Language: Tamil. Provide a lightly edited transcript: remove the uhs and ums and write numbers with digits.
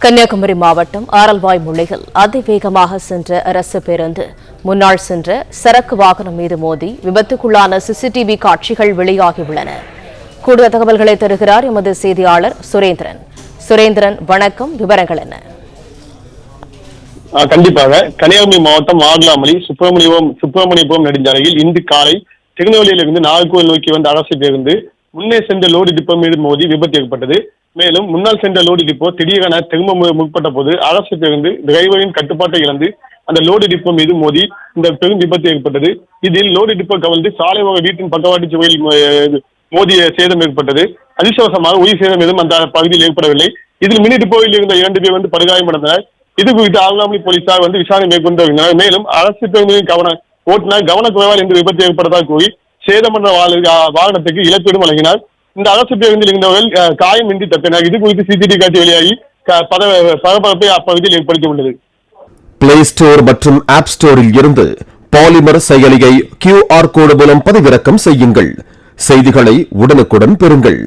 கன்னியாகுமரி மாவட்டம் ஆரல்வாய் முள்ளியில் அதிவேகமாக சென்ற அரசு பேருந்து முன்னாள் சென்ற சரக்கு வாகனம் மீது மோதி விபத்துக்குள்ளான சிசிடிவி காட்சிகள் வெளியாகியுள்ளன. கூடுதல் தகவல்களை தருகிறார் எமது செய்தியாளர் சுரேந்திரன். சுரேந்திரன், வணக்கம். விவரங்கள் என்ன? கண்டிப்பாக கன்னியாகுமரி மாவட்டம் ஆர்லாமலி சுப்பிரமணியபுரம் நெடுஞ்சாலையில் இன்று காலை திருநெல்வேலியிலிருந்து நாகர்கோவில் நோக்கி வந்த அரசு பேருந்து முன்னே சென்ற லோரி டிப்போ மீது மோதி விபத்து ஏற்பட்டது. மேலும் முன்னால் சென்ற லோரி டிப்போ திடீரென திரும்ப முற்பட்ட போது அரசு பேருந்து டிரைவரின் கட்டுப்பாட்டை இழந்து அந்த லோரி டிப்போ மீது மோதி இந்த பெரும் விபத்து ஏற்பட்டது. இதில் லோரி டிப்போ கவிழ்ந்து சாலை வீட்டின் பக்கவாட்டு சுவையில் மோதிய சேதம் ஏற்பட்டது. அதிர்ஷ்டவசமாக உயிர் சேதம் எதுவும் அந்த பகுதியில் ஏற்படவில்லை. இதில் மினி டிப்போவில் இருந்த 2 பேர் படுகாயமடைந்தனர். இது குறித்து ஆவலாமலி போலீசார் விசாரணை மேற்கொண்டு வருகின்றனர். மேலும் அரசு பேருந்தின் ஓட்டுநர் கவனக்குறைவால் இந்த விபத்து ஏற்பட்டதாக கூறி சேதமற்ற வாகனத்துக்கு இழப்பீடும் வழங்கினார். இந்த அரசு பேருந்தில் இருந்தவர்கள் காயமின்றி தப்பினர். இது குறித்து சிசிடிவி காட்சி வெளியாகி பரபரப்பை அப்பகுதியில் ஏற்படுத்தியுள்ளது. பிளே ஸ்டோர் மற்றும் ஆப் ஸ்டோரில் இருந்து பாலிமர் செயலியை QR கோடு மூலம் பதிவிறக்கம் செய்யுங்கள். செய்திகளை உடனுக்குடன் பெறுங்கள்.